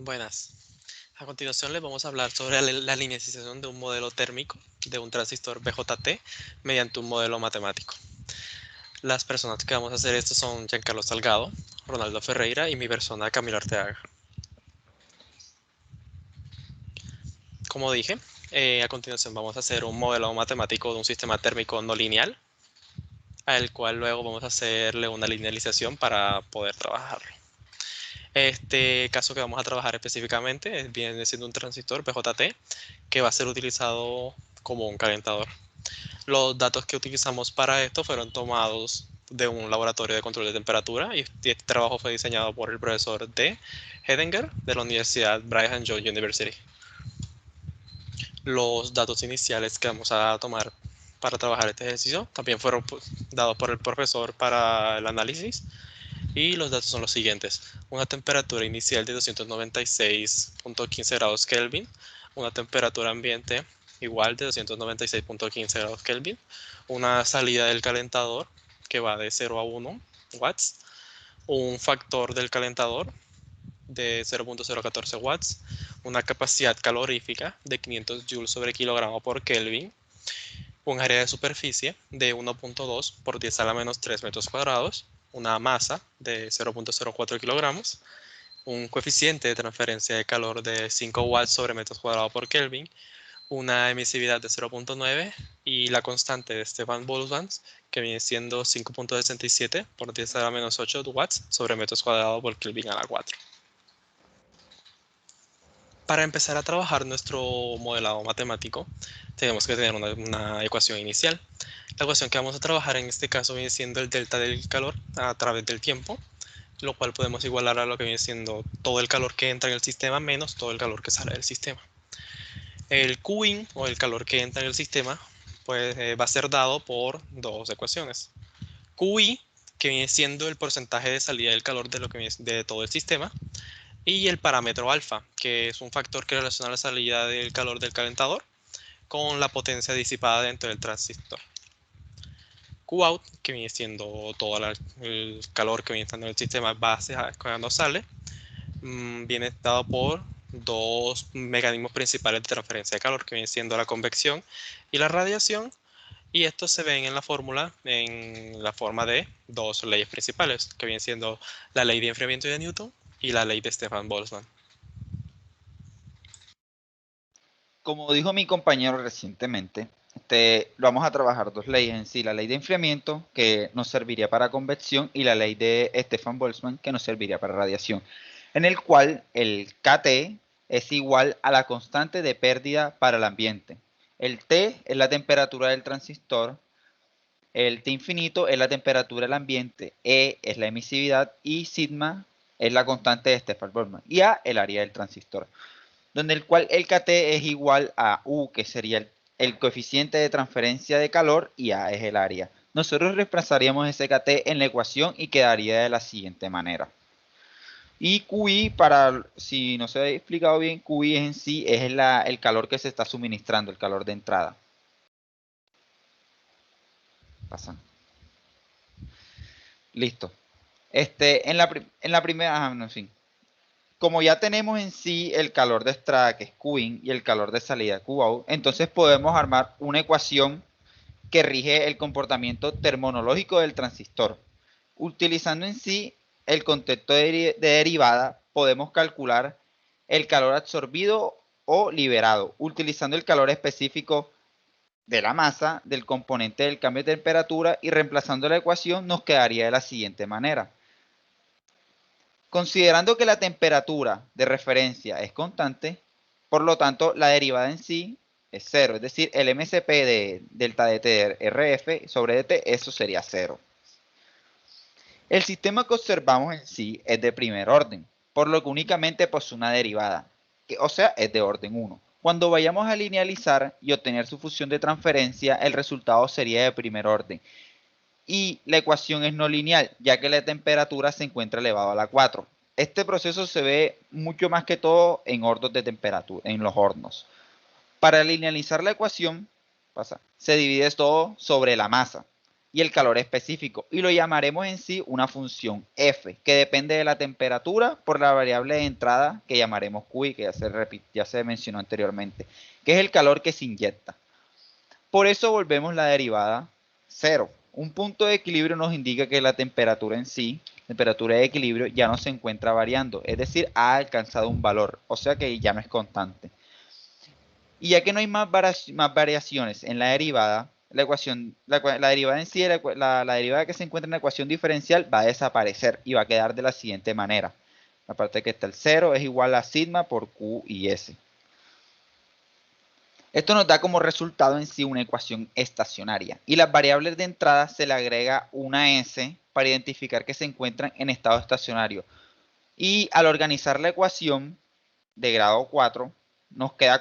Buenas. A continuación les vamos a hablar sobre la linealización de un modelo térmico de un transistor BJT mediante un modelo matemático. Las personas que vamos a hacer esto son Giancarlo Salgado, Ronaldo Ferreira y mi persona Camilo Arteaga. Como dije, a continuación vamos a hacer un modelo matemático de un sistema térmico no lineal, al cual luego vamos a hacerle una linealización para poder trabajarlo. Este caso que vamos a trabajar específicamente viene siendo un transistor BJT que va a ser utilizado como un calentador. Los datos que utilizamos para esto fueron tomados de un laboratorio de control de temperatura y este trabajo fue diseñado por el profesor D. Hedinger de la Universidad Brigham Young University. Los datos iniciales que vamos a tomar para trabajar este ejercicio también fueron dados por el profesor para el análisis y los datos son los siguientes. Una temperatura inicial de 296.15 grados Kelvin, una temperatura ambiente igual de 296.15 grados Kelvin, una salida del calentador que va de 0 a 1 watts, un factor del calentador de 0.014 watts, una capacidad calorífica de 500 joules sobre kilogramo por Kelvin, un área de superficie de 1.2 por 10 a la menos 3 metros cuadrados, una masa de 0.04 kilogramos, un coeficiente de transferencia de calor de 5 watts sobre metros cuadrados por Kelvin, una emisividad de 0.9 y la constante de Stefan-Boltzmann, que viene siendo 5.67 por 10 a la menos 8 watts sobre metros cuadrados por Kelvin a la 4. Para empezar a trabajar nuestro modelado matemático, tenemos que tener una ecuación inicial. La ecuación que vamos a trabajar en este caso viene siendo el delta del calor a través del tiempo, lo cual podemos igualar a lo que viene siendo todo el calor que entra en el sistema menos todo el calor que sale del sistema. El Qin, o el calor que entra en el sistema, pues va a ser dado por dos ecuaciones. Qi, que viene siendo el porcentaje de salida del calor de, lo que viene, de todo el sistema, y el parámetro alfa, que es un factor que relaciona la salida del calor del calentador con la potencia disipada dentro del transistor. Qout, que viene siendo todo el calor que viene entrando en el sistema base cuando sale, viene dado por dos mecanismos principales de transferencia de calor, que viene siendo la convección y la radiación, y estos se ven en la fórmula en la forma de dos leyes principales, que vienen siendo la ley de enfriamiento de Newton y la ley de Stefan-Boltzmann. Como dijo mi compañero recientemente, vamos a trabajar dos leyes en sí, la ley de enfriamiento, que nos serviría para convección, y la ley de Stefan-Boltzmann, que nos serviría para radiación, en el cual el Kt es igual a la constante de pérdida para el ambiente. El T es la temperatura del transistor, el T infinito es la temperatura del ambiente, E es la emisividad y sigma es la constante de Stefan-Boltzmann y A el área del transistor, donde el cual el Kt es igual a U, que sería el coeficiente de transferencia de calor, y A es el área. Nosotros reemplazaríamos ese Kt en la ecuación y quedaría de la siguiente manera. Y Qi, para si no se ha explicado bien, Qi en sí es el calor que se está suministrando, el calor de entrada. Pasan. Listo. En la primera, no, en fin. Como ya tenemos en sí el calor de entrada, que es Qin, y el calor de salida, Qout, entonces podemos armar una ecuación que rige el comportamiento termonológico del transistor. Utilizando en sí el concepto de derivada, podemos calcular el calor absorbido o liberado, utilizando el calor específico de la masa del componente del cambio de temperatura, y reemplazando la ecuación nos quedaría de la siguiente manera. Considerando que la temperatura de referencia es constante, por lo tanto la derivada en sí es cero, es decir, el MCP de delta dt RF sobre dt, eso sería cero. El sistema que observamos en sí es de primer orden, por lo que únicamente posee una derivada, o sea, es de orden 1. Cuando vayamos a linealizar y obtener su función de transferencia, el resultado sería de primer orden. Y la ecuación es no lineal, ya que la temperatura se encuentra elevada a la 4. Este proceso se ve mucho más que todo en hornos de temperatura, en los hornos. Para linealizar la ecuación, se divide todo sobre la masa. y el calor específico, y lo llamaremos en sí una función f, que depende de la temperatura por la variable de entrada que llamaremos q y que ya se mencionó anteriormente, que es el calor que se inyecta. Por eso volvemos la derivada 0. Un punto de equilibrio nos indica que la temperatura en sí, temperatura de equilibrio, ya no se encuentra variando, es decir, ha alcanzado un valor, o sea que ya no es constante. Y ya que no hay más variaciones en la derivada, la derivada en sí, la derivada que se encuentra en la ecuación diferencial va a desaparecer y va a quedar de la siguiente manera. La parte que está el 0 es igual a sigma por Q y S. Esto nos da como resultado en sí una ecuación estacionaria. Y las variables de entrada se le agrega una S para identificar que se encuentran en estado estacionario. Y al organizar la ecuación de grado 4, nos queda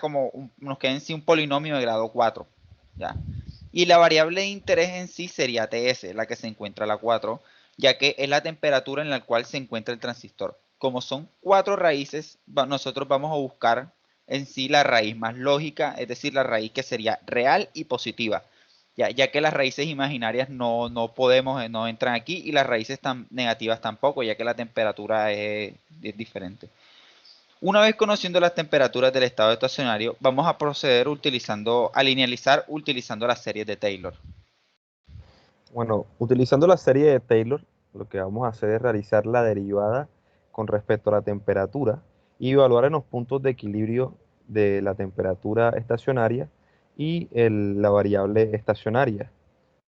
en sí un polinomio de grado 4. ¿Ya? Y la variable de interés en sí sería TS, la que se encuentra a la 4, ya que es la temperatura en la cual se encuentra el transistor. Como son 4 raíces, nosotros vamos a buscar en sí la raíz más lógica, es decir, la raíz que sería real y positiva, ya que las raíces imaginarias no entran aquí y las raíces negativas tampoco, ya que la temperatura es diferente. Una vez conociendo las temperaturas del estado estacionario, vamos a proceder a linealizar utilizando las series de Taylor. Bueno, utilizando la serie de Taylor, lo que vamos a hacer es realizar la derivada con respecto a la temperatura y evaluar en los puntos de equilibrio de la temperatura estacionaria y la variable estacionaria.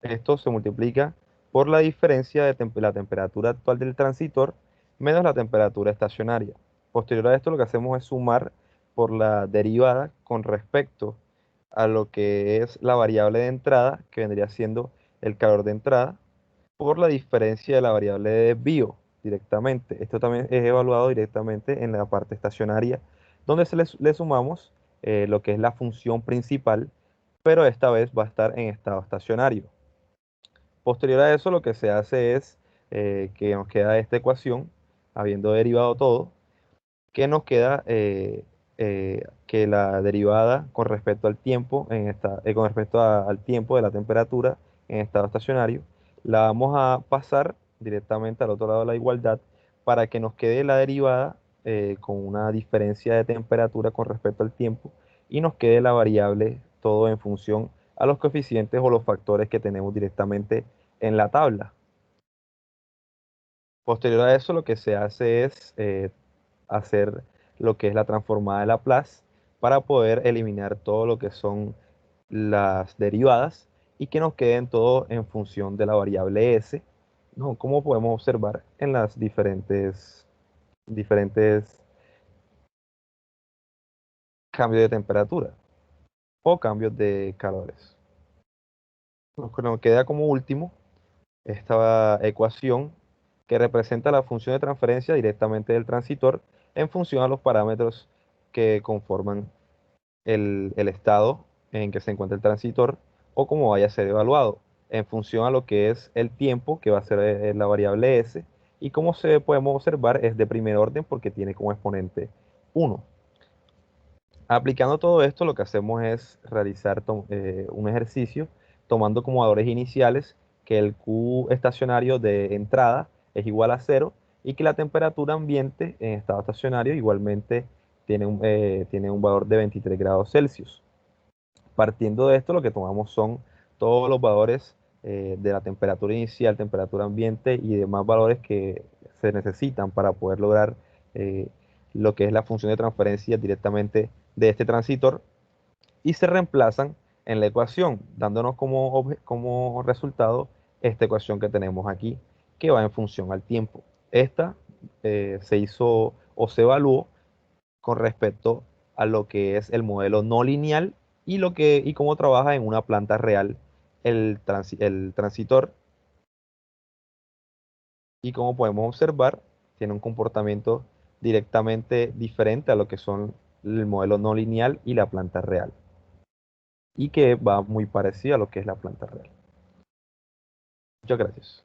Esto se multiplica por la diferencia de la temperatura actual del transitor menos la temperatura estacionaria. Posterior a esto, lo que hacemos es sumar por la derivada con respecto a lo que es la variable de entrada, que vendría siendo el calor de entrada, por la diferencia de la variable de desvío directamente. Esto también es evaluado directamente en la parte estacionaria, donde le sumamos lo que es la función principal, pero esta vez va a estar en estado estacionario. Posterior a eso, lo que se hace es que nos queda esta ecuación, habiendo derivado todo, que nos queda que la derivada con respecto al tiempo, con respecto al tiempo de la temperatura en estado estacionario, la vamos a pasar directamente al otro lado de la igualdad para que nos quede la derivada con una diferencia de temperatura con respecto al tiempo y nos quede la variable todo en función a los coeficientes o los factores que tenemos directamente en la tabla. Posterior a eso, lo que se hace es hacer lo que es la transformada de Laplace para poder eliminar todo lo que son las derivadas y que nos queden todo en función de la variable s, ¿no? Como podemos observar en las diferentes cambios de temperatura o cambios de calores. Nos queda como último esta ecuación que representa la función de transferencia directamente del transitor en función a los parámetros que conforman el estado en que se encuentra el transitor o cómo vaya a ser evaluado en función a lo que es el tiempo, que va a ser la variable s, y como podemos observar es de primer orden porque tiene como exponente 1. Aplicando todo esto, lo que hacemos es realizar un ejercicio tomando como valores iniciales que el Q estacionario de entrada es igual a 0 y que la temperatura ambiente en estado estacionario igualmente tiene un valor de 23 grados Celsius. Partiendo de esto, lo que tomamos son todos los valores de la temperatura inicial, temperatura ambiente y demás valores que se necesitan para poder lograr lo que es la función de transferencia directamente de este transitor y se reemplazan en la ecuación, dándonos como resultado esta ecuación que tenemos aquí, que va en función al tiempo. Esta se hizo o se evaluó con respecto a lo que es el modelo no lineal y cómo trabaja en una planta real el transitor. Y como podemos observar, tiene un comportamiento directamente diferente a lo que son el modelo no lineal y la planta real. Y que va muy parecido a lo que es la planta real. Muchas gracias.